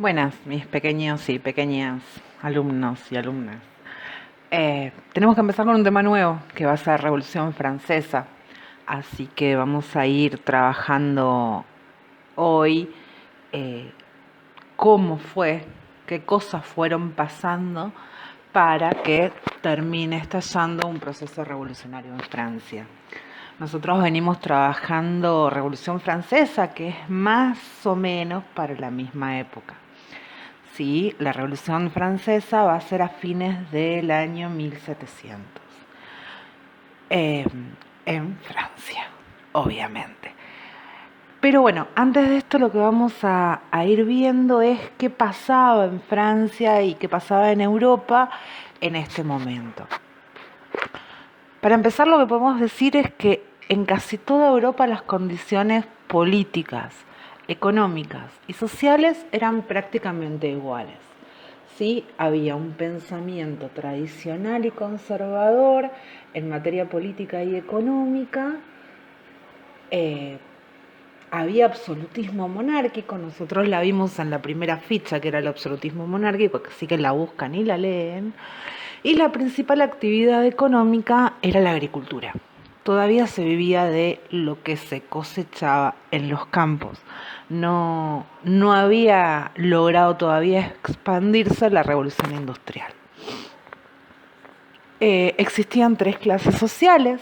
Buenas, mis pequeños y pequeñas alumnos y alumnas. Tenemos que empezar con un tema nuevo, que va a ser Revolución Francesa. Así que vamos a ir trabajando hoy eh, cómo fue, qué cosas fueron pasando para que termine estallando un proceso revolucionario en Francia. Nosotros venimos trabajando Revolución Francesa, que es más o menos para la misma época. Sí, la Revolución Francesa va a ser a fines del año 1700, eh, en Francia, obviamente. Pero bueno, antes de esto lo que vamos a ir viendo es qué pasaba en Francia y qué pasaba en Europa en este momento. Para empezar, lo que podemos decir es que en casi toda Europa las condiciones políticas, económicas y sociales eran prácticamente iguales. Sí, había un pensamiento tradicional y conservador en materia política y económica. eh, Había absolutismo monárquico, nosotros la vimos en la primera ficha, que era el absolutismo monárquico, así que la buscan y la leen. Y la principal actividad económica era la agricultura. Todavía se vivía de lo que se cosechaba en los campos. No había logrado todavía expandirse la revolución industrial. Existían tres clases sociales.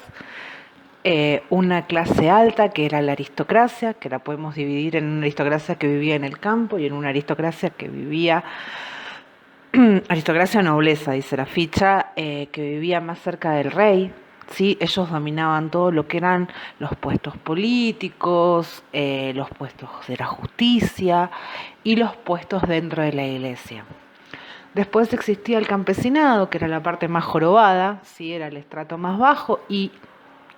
Una clase alta, que era la aristocracia, que la podemos dividir en una aristocracia que vivía en el campo y en una aristocracia que vivía, aristocracia o nobleza, dice la ficha, que vivía más cerca del rey. ¿Sí? Ellos dominaban todo lo que eran los puestos políticos, los puestos de la justicia y los puestos dentro de la iglesia. Después existía el campesinado, que era la parte más jorobada, ¿sí? Era el estrato más bajo y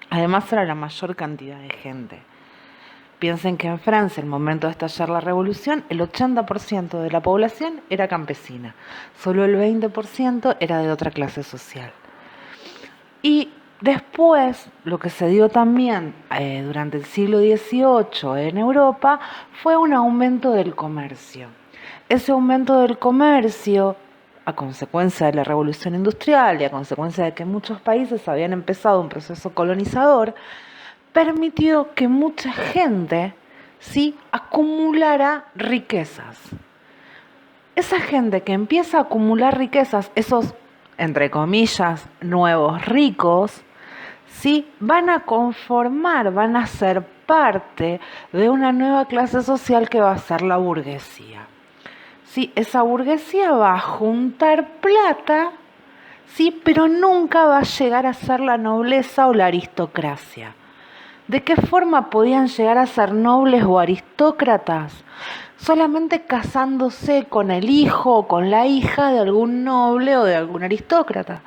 además era la mayor cantidad de gente. Piensen que en Francia, en el momento de estallar la revolución, el 80% de la población era campesina, solo el 20% era de otra clase social. Y después, lo que se dio también durante el siglo XVIII en Europa fue un aumento del comercio. Ese aumento del comercio, a consecuencia de la revolución industrial y a consecuencia de que muchos países habían empezado un proceso colonizador, permitió que mucha gente, ¿sí?, acumulara riquezas. Esa gente que empieza a acumular riquezas, esos, entre comillas, nuevos ricos, ¿sí?, van a conformar, van a ser parte de una nueva clase social que va a ser la burguesía. ¿Sí? Esa burguesía va a juntar plata, ¿sí?, pero nunca va a llegar a ser la nobleza o la aristocracia. ¿De qué forma podían llegar a ser nobles o aristócratas? Solamente casándose con el hijo o con la hija de algún noble o de algún aristócrata.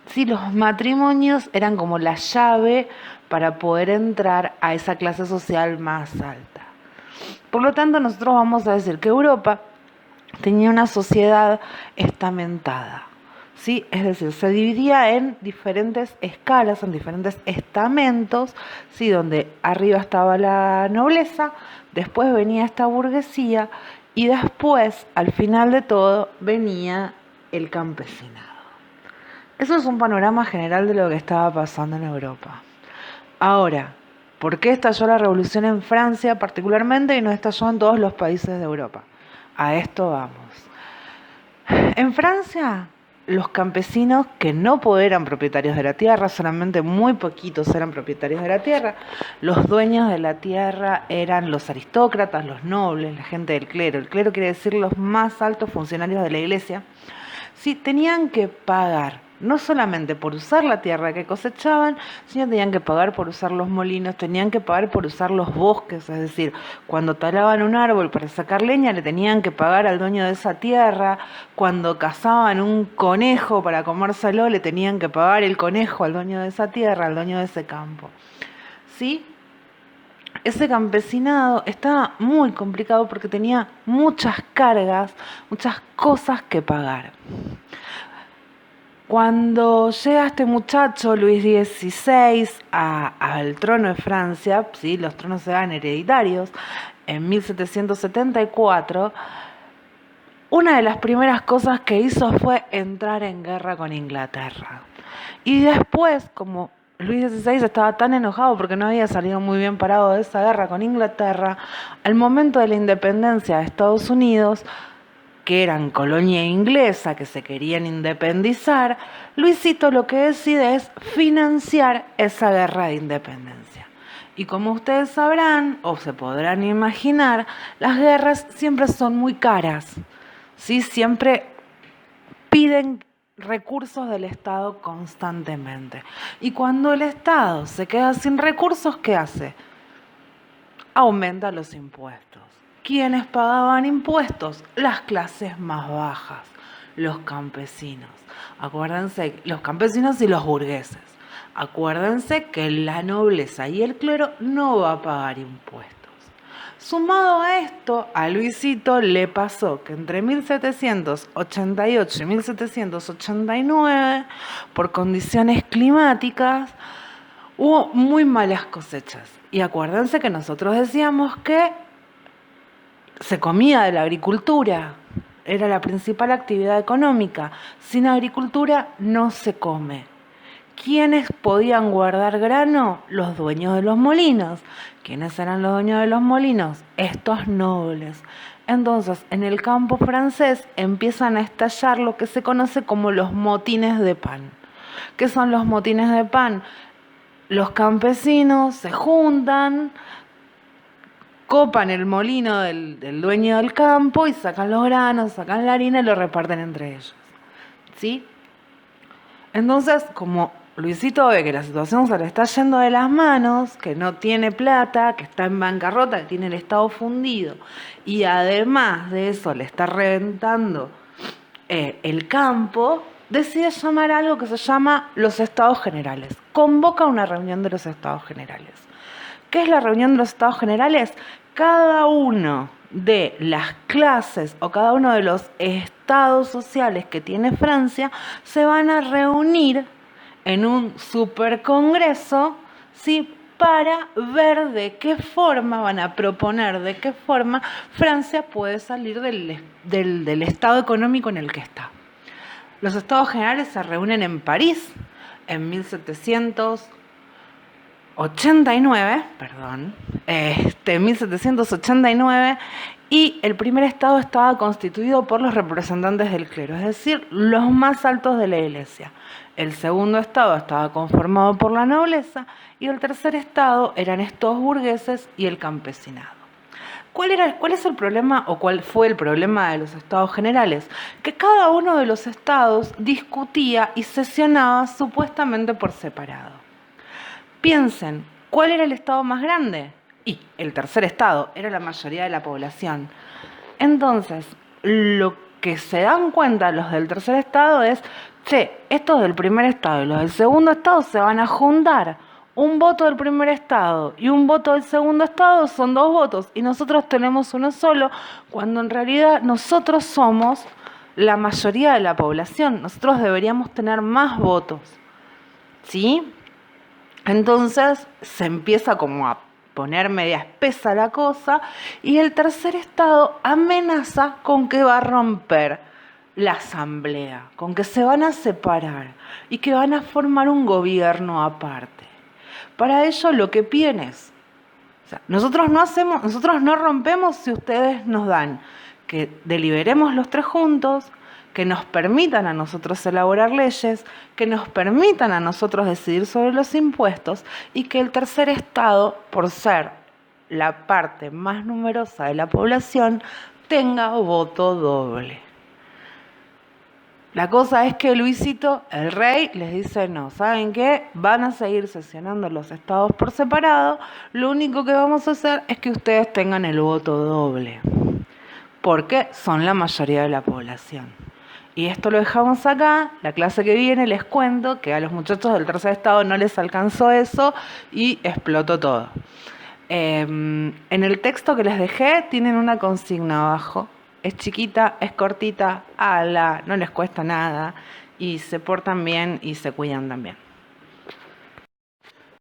Sí, los matrimonios eran como la llave para poder entrar a esa clase social más alta. Por lo tanto, nosotros vamos a decir que Europa tenía una sociedad estamentada. ¿Sí? Es decir, se dividía en diferentes escalas, en diferentes estamentos, ¿sí?, donde arriba estaba la nobleza, después venía esta burguesía y después, al final de todo, venía el campesinado. Eso es un panorama general de lo que estaba pasando en Europa. Ahora, ¿por qué estalló la revolución en Francia particularmente y no estalló en todos los países de Europa? A esto vamos. En Francia, los campesinos que no eran propietarios de la tierra, solamente muy poquitos eran propietarios de la tierra, los dueños de la tierra eran los aristócratas, los nobles, la gente del clero. El clero quiere decir los más altos funcionarios de la iglesia. Sí, tenían que pagar, no solamente por usar la tierra que cosechaban, sino tenían que pagar por usar los molinos, tenían que pagar por usar los bosques, es decir, cuando talaban un árbol para sacar leña le tenían que pagar al dueño de esa tierra, cuando cazaban un conejo para comérselo le tenían que pagar el conejo al dueño de esa tierra, al dueño de ese campo. ¿Sí? Ese campesinado estaba muy complicado porque tenía muchas cargas, muchas cosas que pagar. Cuando llega este muchacho, Luis XVI, al trono de Francia, ¿sí?, los tronos eran hereditarios, en 1774, una de las primeras cosas que hizo fue entrar en guerra con Inglaterra. Y después, como Luis XVI estaba tan enojado porque no había salido muy bien parado de esa guerra con Inglaterra, al momento de la independencia de Estados Unidos, que eran colonia inglesa, que se querían independizar, Luisito lo que decide es financiar esa guerra de independencia. Y como ustedes sabrán o se podrán imaginar, las guerras siempre son muy caras, ¿sí? Siempre piden recursos del Estado constantemente. Y cuando el Estado se queda sin recursos, ¿qué hace? Aumenta los impuestos. ¿Quiénes pagaban impuestos? Las clases más bajas, los campesinos. Acuérdense, los campesinos y los burgueses. Acuérdense que la nobleza y el clero no va a pagar impuestos. Sumado a esto, a Luisito le pasó que entre 1788 y 1789, por condiciones climáticas, hubo muy malas cosechas. Y acuérdense que nosotros decíamos que se comía de la agricultura, era la principal actividad económica. Sin agricultura no se come. ¿Quiénes podían guardar grano? Los dueños de los molinos. ¿Quiénes eran los dueños de los molinos? Estos nobles. Entonces, en el campo francés empiezan a estallar lo que se conoce como los motines de pan. ¿Qué son los motines de pan? Los campesinos se juntan, copan el molino del dueño del campo y sacan los granos, sacan la harina y lo reparten entre ellos. ¿Sí? Entonces, como Luisito ve que la situación se le está yendo de las manos, que no tiene plata, que está en bancarrota, que tiene el Estado fundido, y además de eso le está reventando el campo, decide llamar a algo que se llama los Estados Generales. Convoca una reunión de los Estados Generales. ¿Qué es la reunión de los Estados Generales? Cada uno de las clases o cada uno de los estados sociales que tiene Francia se van a reunir en un supercongreso, ¿sí?, para ver de qué forma van a proponer, de qué forma Francia puede salir del estado económico en el que está. Los Estados Generales se reúnen en París en 1789, y el primer estado estaba constituido por los representantes del clero, es decir, los más altos de la iglesia. El segundo estado estaba conformado por la nobleza y el tercer estado eran estos burgueses y el campesinado. ¿Cuál es el problema o cuál fue el problema de los estados generales? Que cada uno de los estados discutía y sesionaba supuestamente por separado. Piensen, ¿cuál era el estado más grande? Y el tercer estado, era la mayoría de la población. Entonces, lo que se dan cuenta los del tercer estado es, estos del primer estado y los del segundo estado se van a juntar. Un voto del primer estado y un voto del segundo estado son 2 votos y nosotros tenemos uno solo, cuando en realidad nosotros somos la mayoría de la población. Nosotros deberíamos tener más votos, ¿sí? Entonces se empieza como a poner media espesa la cosa y el tercer estado amenaza con que va a romper la asamblea, con que se van a separar y que van a formar un gobierno aparte. Para ello lo que piden es, nosotros no rompemos si ustedes nos dan que deliberemos los 3 juntos, que nos permitan a nosotros elaborar leyes, que nos permitan a nosotros decidir sobre los impuestos y que el tercer estado, por ser la parte más numerosa de la población, tenga voto doble. La cosa es que Luisito, el rey, les dice, no, ¿saben qué? Van a seguir sesionando los estados por separado, lo único que vamos a hacer es que ustedes tengan el voto doble, porque son la mayoría de la población. Y esto lo dejamos acá. La clase que viene les cuento que a los muchachos del tercer estado no les alcanzó eso y explotó todo. En el texto que les dejé tienen una consigna abajo. Es chiquita, es cortita, no les cuesta nada y se portan bien y se cuidan también.